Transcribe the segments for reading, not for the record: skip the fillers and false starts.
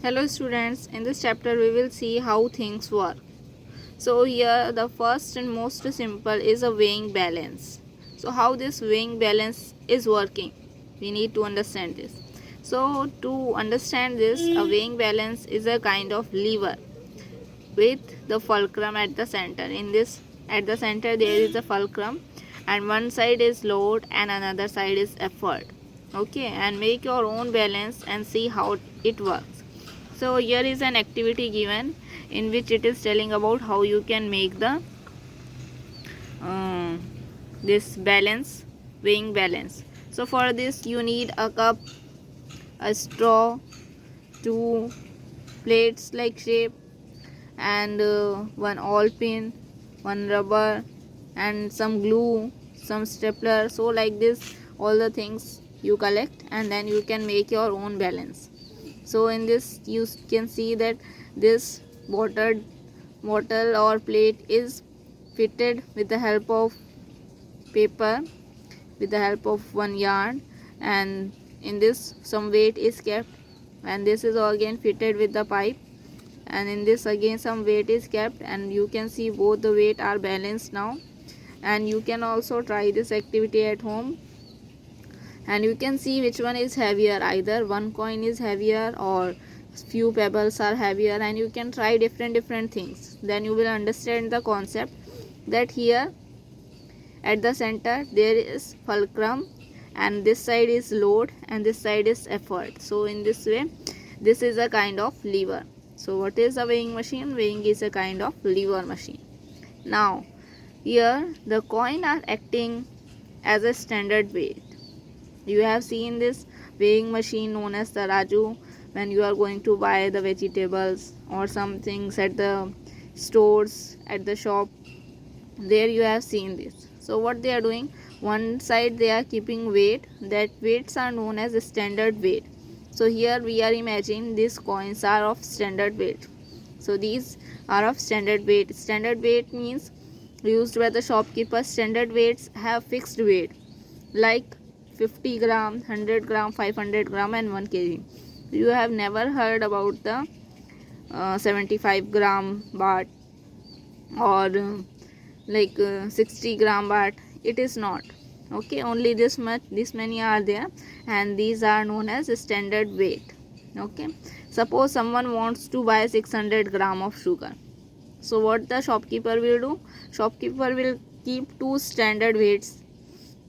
Hello students, in this chapter we will see how things work. So here the first and most simple is a weighing balance. So how this weighing balance is working, we need to understand this. So to understand this, a weighing balance is a kind of lever with the fulcrum at the center. In this, at the center there is a fulcrum and one side is load and another side is effort. Okay, and make your own balance and see how it works. So here is an activity given in which it is telling about how you can make the uh, this balance, weighing balance. So for this you need a cup, a straw, two plates like shape, and one all pin, one rubber, and some glue, some stapler. So like this all the things you collect and then you can make your own balance. So in this you can see that this bottle or plate is fitted with the help of paper, with the help of one yarn, and in this some weight is kept, and this is again fitted with the pipe, and in this again some weight is kept, and you can see both the weight are balanced now. And you can also try this activity at home and you can see which one is heavier, either one coin is heavier or few pebbles are heavier, and you can try different things. Then you will understand the concept that here at the center there is fulcrum and this side is load and this side is effort. So in this way this is a kind of lever. So what is a weighing machine? Weighing is a kind of lever machine. Now here the coin are acting as a standard weight. You have seen this weighing machine known as the Raju when you are going to buy the vegetables or some things at the stores, at the shop. There you have seen this. So what they are doing, one side they are keeping weight, that weights are known as standard weight. So here we are imagining these coins are of standard weight. So these are of standard weight. Standard weight means used by the shopkeeper. Standard weights have fixed weight like 50 gram, 100 gram, 500 gram and 1 kg. You have never heard about the 75 gram baht or 60 gram baht. It is not. Okay, only this much, this many are there, and these are known as standard weight. Okay, suppose someone wants to buy 600 gram of sugar. So what the shopkeeper will do? Shopkeeper will keep two standard weights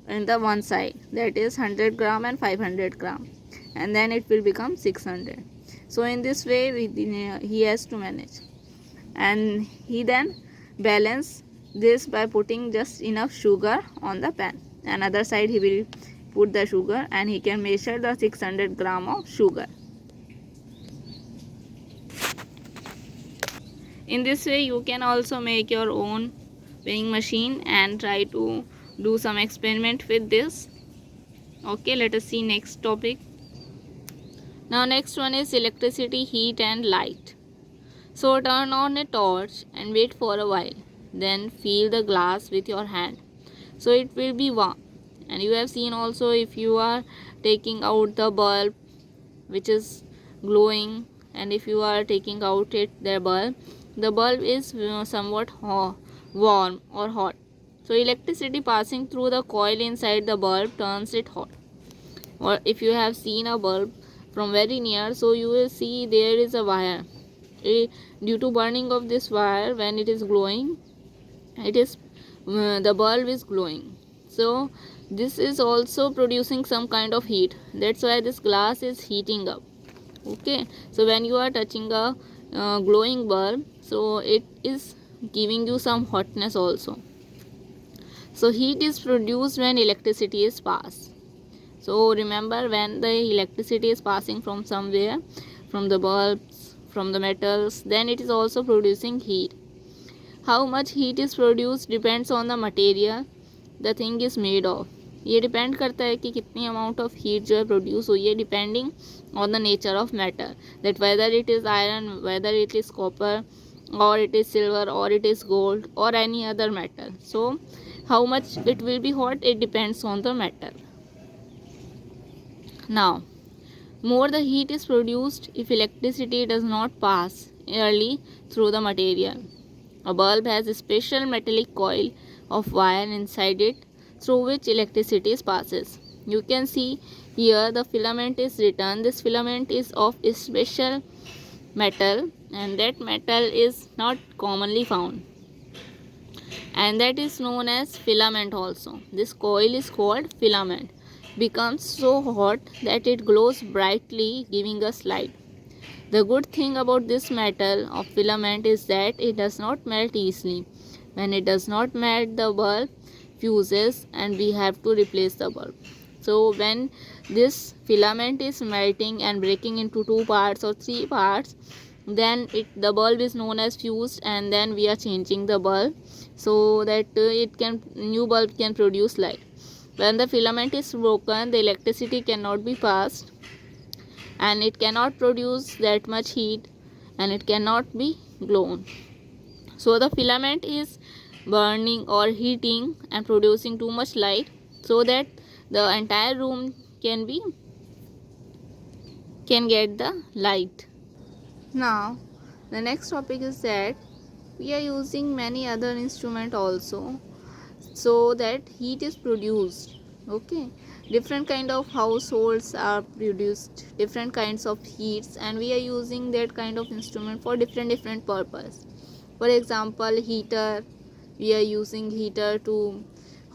in the one side, that is 100 gram and 500 gram, and then it will become 600. So in this way he has to manage, and he then balance this by putting just enough sugar on the pan. Another side he will put the sugar and he can measure the 600 gram of sugar. In this way you can also make your own weighing machine and try to do some experiment with this. Okay, let us see next topic. Now next one is electricity, heat and light. So turn on a torch and wait for a while, then feel the glass with your hand, so it will be warm. And you have seen also, if you are taking out the bulb which is glowing, and if you are taking out the bulb is somewhat warm or hot. So electricity passing through the coil inside the bulb turns it hot. Or if you have seen a bulb from very near, so you will see there is a wire. Due to burning of this wire, when it is glowing, it is the bulb is glowing. So this is also producing some kind of heat. That's why this glass is heating up. Okay, so when you are touching a glowing bulb, so it is giving you some hotness also. So heat is produced when electricity is passed. So remember, when the electricity is passing from somewhere, from the bulbs, from the metals, then it is also producing heat. How much heat is produced depends on the material the thing is made of. ये depend करता है कि कितनी amount of heat जो है produce हुई है, depending on the nature of matter, that whether it is iron, whether it is copper, or it is silver, or it is gold, or any other metal. So how much it will be hot, it depends on the metal. Now More the heat is produced if electricity does not pass early through the material. A bulb has a special metallic coil of wire inside it through which electricity passes. You can see here the filament is written. This filament is of a special metal, and that metal is not commonly found, and that is known as filament also. This coil is called filament. Becomes so hot that it glows brightly, giving us light. The good thing about this metal of filament is that it does not melt easily. When it does not melt, the bulb fuses and we have to replace the bulb. So when this filament is melting and breaking into two parts or three parts, then the bulb is known as fused, and then we are changing the bulb so that new bulb can produce light. When the filament is broken, the electricity cannot be passed, and it cannot produce that much heat, and it cannot be blown. So the filament is burning or heating and producing too much light so that the entire room can get the light. Now the next topic is that we are using many other instruments also so that heat is produced. Okay, different kind of households are produced different kinds of heats, and we are using that kind of instrument for different purpose. For example, heater, we are using heater to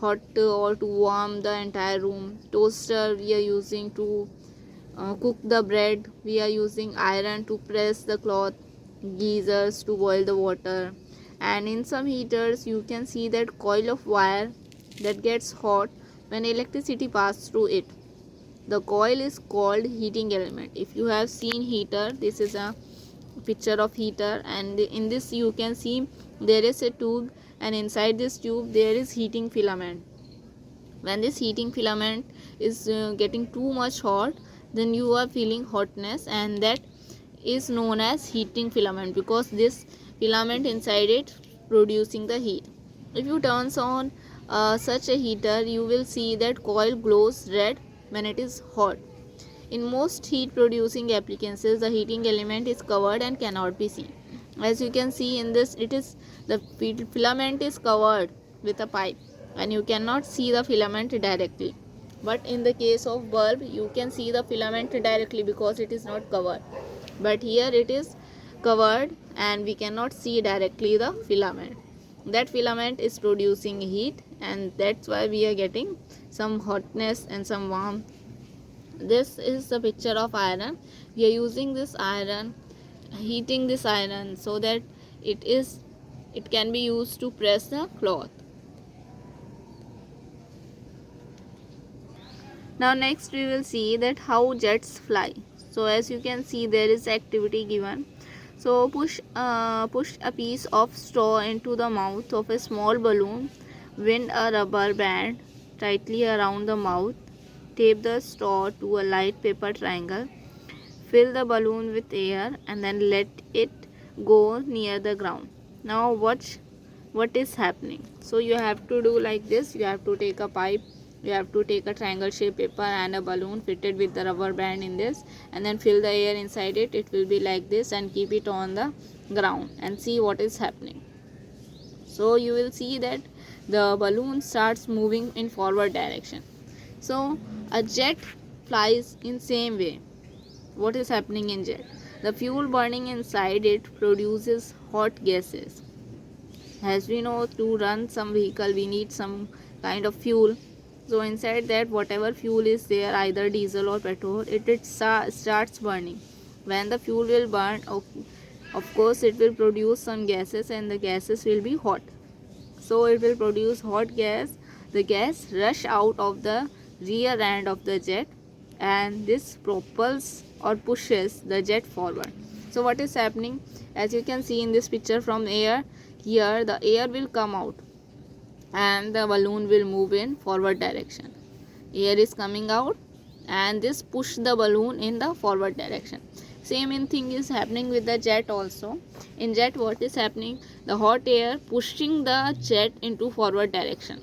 hot or to warm the entire room. Toaster, we are using to cook the bread. We are using iron to press the cloth. Geysers to boil the water. And in some heaters you can see that coil of wire that gets hot when electricity passes through it. The coil is called heating element. If you have seen heater, this is a picture of heater, and in this you can see there is a tube, and inside this tube there is heating filament. When this heating filament is getting too much hot, then you are feeling hotness, and that is known as heating filament because this filament inside it producing the heat. If you turns on such a heater, you will see that coil glows red when it is hot. In most heat producing appliances, the heating element is covered and cannot be seen. As you can see in this, it is the filament is covered with a pipe and you cannot see the filament directly. But in the case of bulb, you can see the filament directly because it is not covered. But here it is covered and we cannot see directly the filament. That filament is producing heat, and that's why we are getting some hotness and some warmth. This is the picture of iron. We are using this iron, heating this iron so that it can be used to press the cloth. Now next we will see that how jets fly. So as you can see, there is activity given. So push a piece of straw into the mouth of a small balloon. Wind a rubber band tightly around the mouth. Tape the straw to a light paper triangle. Fill the balloon with air and then let it go near the ground. Now watch what is happening. So you have to do like this. You have to take a pipe, you have to take a triangle shaped paper and a balloon fitted with the rubber band in this, and then fill the air inside it. It will be like this, and keep it on the ground and see what is happening. So you will see that the balloon starts moving in forward direction. So a jet flies in same way. What is happening in jet? The fuel burning inside it produces hot gases. As we know, to run some vehicle we need some kind of fuel. So inside that, whatever fuel is there, either diesel or petrol, it starts burning. When the fuel will burn, of course it will produce some gases, and the gases will be hot. So it will produce hot gas. The gas rush out of the rear end of the jet, and this propels or pushes the jet forward. So what is happening? As you can see in this picture from air, here the air will come out and the balloon will move in forward direction. Air is coming out and this push the balloon in the forward direction. Same in thing is happening with the jet also. In jet, what is happening? The hot air pushing the jet into forward direction.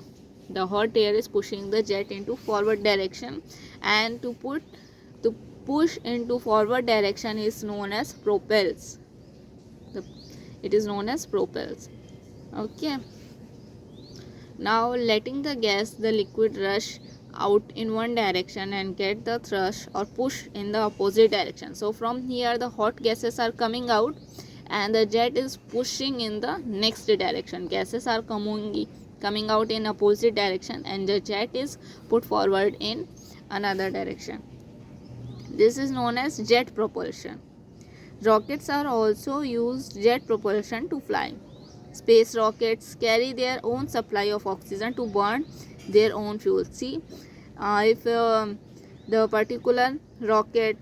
The hot air is pushing the jet into forward direction, and to push into forward direction is known as propels. It is known as propels. Okay. Now letting the liquid rush out in one direction and get the thrust or push in the opposite direction. So from here the hot gases are coming out and the jet is pushing in the next direction. Gases are coming out in opposite direction and the jet is put forward in another direction. This is known as jet propulsion. Rockets are also used jet propulsion to fly. Space rockets carry their own supply of oxygen to burn their own fuel. See, if the particular rocket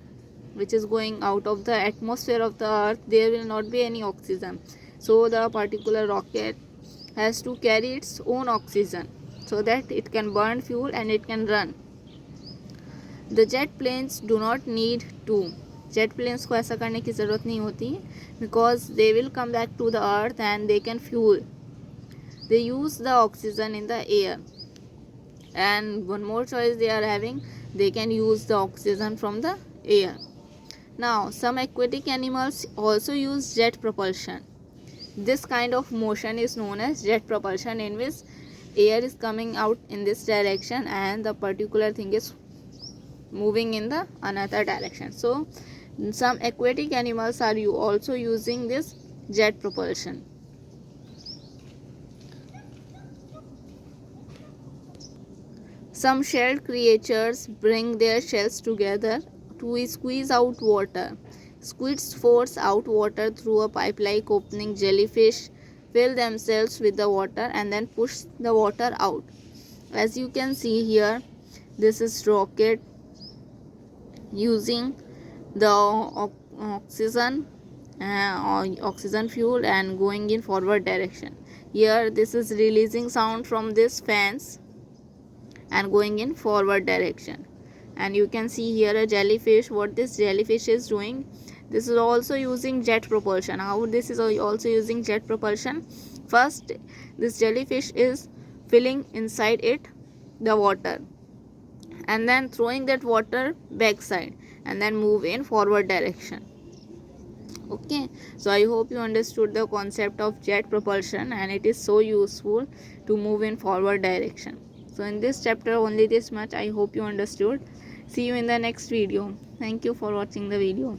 which is going out of the atmosphere of the earth, there will not be any oxygen. So the particular rocket has to carry its own oxygen so that it can burn fuel and it can run. The jet planes do not need to. Jet planes को ऐसा करने की ज़रूरत नहीं होती because they will come back to the earth and they can fuel. They use the oxygen in the air and one more choice they are having, they can use the oxygen from the air. Now some aquatic animals also use jet propulsion. This kind of motion is known as jet propulsion, in which air is coming out in this direction and the particular thing is moving in the another direction. So some aquatic animals are also using this jet propulsion. Some shelled creatures bring their shells together to squeeze out water. Squids force out water through a pipe-like opening. Jellyfish fill themselves with the water and then push the water out. As you can see here, this is rocket using the oxygen fuel and going in forward direction. Here this is releasing sound from this fans and going in forward direction. And you can see here a jellyfish. What this jellyfish is doing, this is also using jet propulsion. How this is also using jet propulsion? First, this jellyfish is filling inside it the water and then throwing that water backside and then move in forward direction. Okay, so I hope you understood the concept of jet propulsion, and it is so useful to move in forward direction. So in this chapter only this much. I hope you understood. See you in the next video. Thank you for watching the video.